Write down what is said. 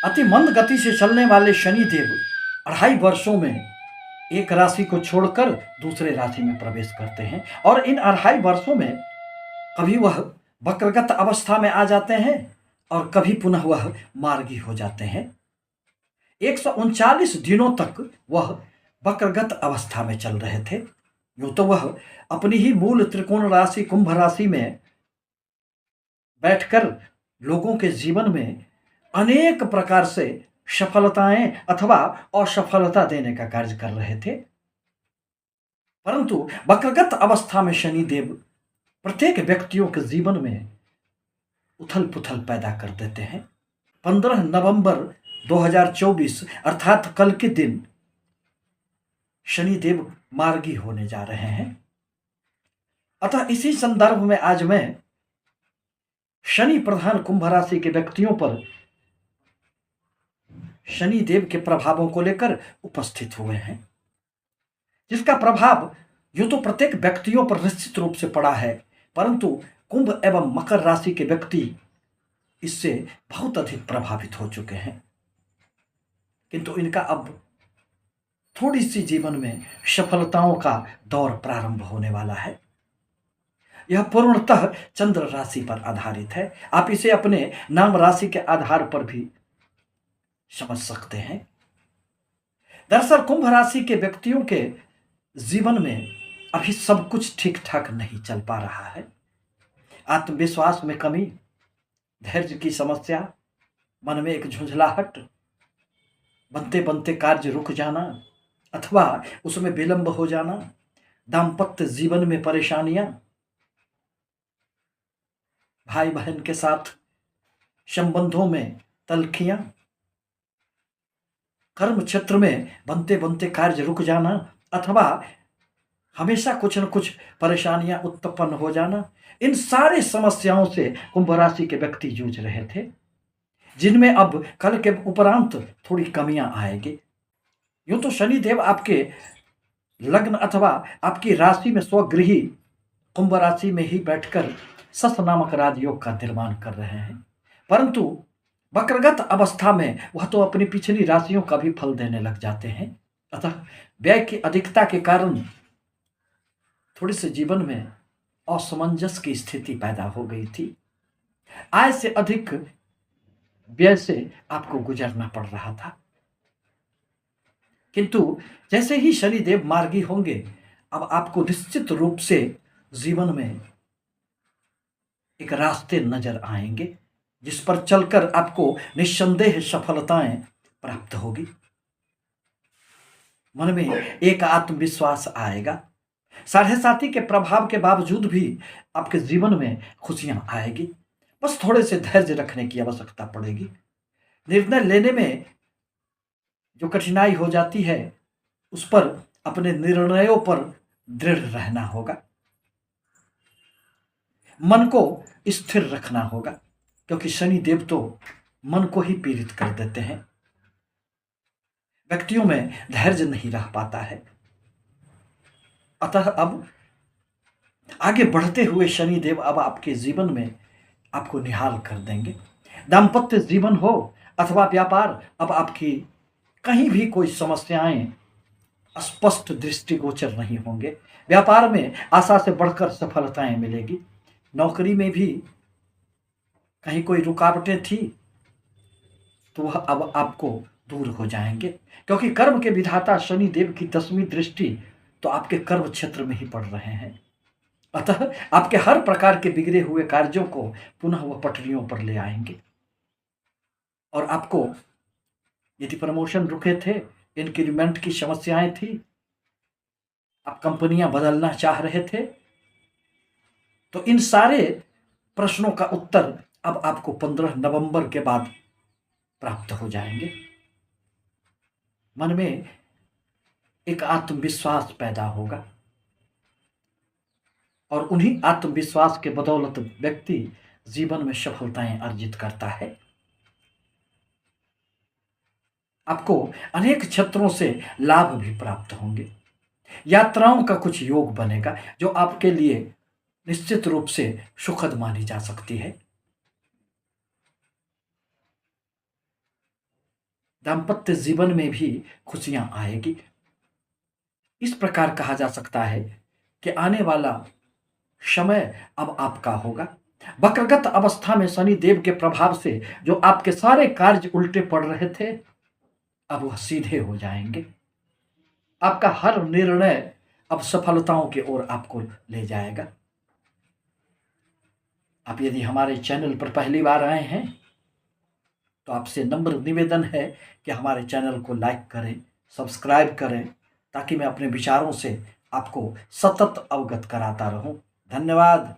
अति मंद गति से चलने वाले शनि देव 2.5 वर्षों में एक राशि को छोड़कर दूसरे राशि में प्रवेश करते हैं और इन 2.5 वर्षों में कभी वह वक्रगत अवस्था में आ जाते हैं और कभी पुनः वह मार्गी हो जाते हैं। 139 दिनों तक वह वक्रगत अवस्था में चल रहे थे। यूं तो वह अपनी ही मूल त्रिकोण राशि कुंभ राशि में बैठकर लोगों के जीवन में अनेक प्रकार से सफलताएं अथवा असफलता देने का कार्य कर रहे थे, परंतु वक्रगत अवस्था में शनि देव प्रत्येक व्यक्तियों के जीवन में उथल पुथल पैदा कर देते हैं। 15 नवंबर 2024 अर्थात कल के दिन शनि देव मार्गी होने जा रहे हैं। अतः इसी संदर्भ में आज मैं शनि प्रधान कुंभ राशि के व्यक्तियों पर शनि देव के प्रभावों को लेकर उपस्थित हुए हैं, जिसका प्रभाव यूं तो प्रत्येक व्यक्तियों पर निश्चित रूप से पड़ा है, परंतु कुंभ एवं मकर राशि के व्यक्ति इससे बहुत अधिक प्रभावित हो चुके हैं। किंतु इनका अब थोड़ी सी जीवन में सफलताओं का दौर प्रारंभ होने वाला है। यह पूर्णतः चंद्र राशि पर आधारित है। आप इसे अपने नाम राशि के आधार पर भी समझ सकते हैं। दरअसल कुंभ राशि के व्यक्तियों के जीवन में अभी सब कुछ ठीक ठाक नहीं चल पा रहा है। आत्मविश्वास में कमी, धैर्य की समस्या, मन में एक झुंझलाहट, बनते बनते कार्य रुक जाना अथवा उसमें विलंब हो जाना, दाम्पत्य जीवन में परेशानियां, भाई बहन के साथ संबंधों में तल्खियां, कर्म क्षेत्र में बनते बनते कार्य रुक जाना अथवा हमेशा कुछ न कुछ परेशानियां उत्पन्न हो जाना, इन सारे समस्याओं से कुंभ राशि के व्यक्ति जूझ रहे थे, जिनमें अब कल के उपरांत थोड़ी कमियां आएगी। यूं तो शनि देव आपके लग्न अथवा आपकी राशि में स्वगृही कुंभ राशि में ही बैठकर सस नामक राजयोग का निर्माण कर रहे हैं, परंतु वक्रगत अवस्था में वह तो अपनी पिछली राशियों का भी फल देने लग जाते हैं। अतः व्यय की अधिकता के कारण थोड़ी से जीवन में असमंजस की स्थिति पैदा हो गई थी। आय से अधिक व्यय से आपको गुजरना पड़ रहा था, किंतु जैसे ही शनिदेव मार्गी होंगे अब आपको निश्चित रूप से जीवन में एक रास्ते नजर आएंगे, जिस पर चलकर आपको निस्संदेह सफलताएं प्राप्त होगी। मन में एक आत्मविश्वास आएगा। साढ़े साथी के प्रभाव के बावजूद भी आपके जीवन में खुशियां आएगी। बस थोड़े से धैर्य रखने की आवश्यकता पड़ेगी। निर्णय लेने में जो कठिनाई हो जाती है उस पर अपने निर्णयों पर दृढ़ रहना होगा। मन को स्थिर रखना होगा, क्योंकि शनि देव तो मन को ही पीड़ित कर देते हैं। व्यक्तियों में धैर्य नहीं रह पाता है। अतः अब आगे बढ़ते हुए शनि देव अब आपके जीवन में आपको निहाल कर देंगे। दाम्पत्य जीवन हो अथवा व्यापार, अब आपकी कहीं भी कोई समस्याएं स्पष्ट दृष्टिगोचर नहीं होंगे। व्यापार में आशा से बढ़कर सफलताएं मिलेगी। नौकरी में भी कहीं कोई रुकावटें थी तो वह अब आपको दूर हो जाएंगे, क्योंकि कर्म के विधाता शनि देव की 10वीं दृष्टि तो आपके कर्म क्षेत्र में ही पड़ रहे हैं। अतः आपके हर प्रकार के बिगड़े हुए कार्यों को पुनः वह पटरियों पर ले आएंगे और आपको यदि प्रमोशन रुके थे, इंक्रीमेंट की समस्याएं थी, आप कंपनियां बदलना चाह रहे थे, तो इन सारे प्रश्नों का उत्तर अब आपको 15 नवंबर के बाद प्राप्त हो जाएंगे। मन में एक आत्मविश्वास पैदा होगा और उन्हीं आत्मविश्वास के बदौलत व्यक्ति जीवन में सफलताएं अर्जित करता है। आपको अनेक क्षेत्रों से लाभ भी प्राप्त होंगे। यात्राओं का कुछ योग बनेगा जो आपके लिए निश्चित रूप से सुखद मानी जा सकती है। दाम्पत्य जीवन में भी खुशियां आएगी। इस प्रकार कहा जा सकता है कि आने वाला समय अब आपका होगा। वक्रगत अवस्था में शनि देव के प्रभाव से जो आपके सारे कार्य उल्टे पड़ रहे थे, अब वह सीधे हो जाएंगे। आपका हर निर्णय अब सफलताओं की ओर आपको ले जाएगा। आप यदि हमारे चैनल पर पहली बार आए हैं तो आपसे नम्र निवेदन है कि हमारे चैनल को लाइक करें, सब्सक्राइब करें, ताकि मैं अपने विचारों से आपको सतत अवगत कराता रहूं। धन्यवाद।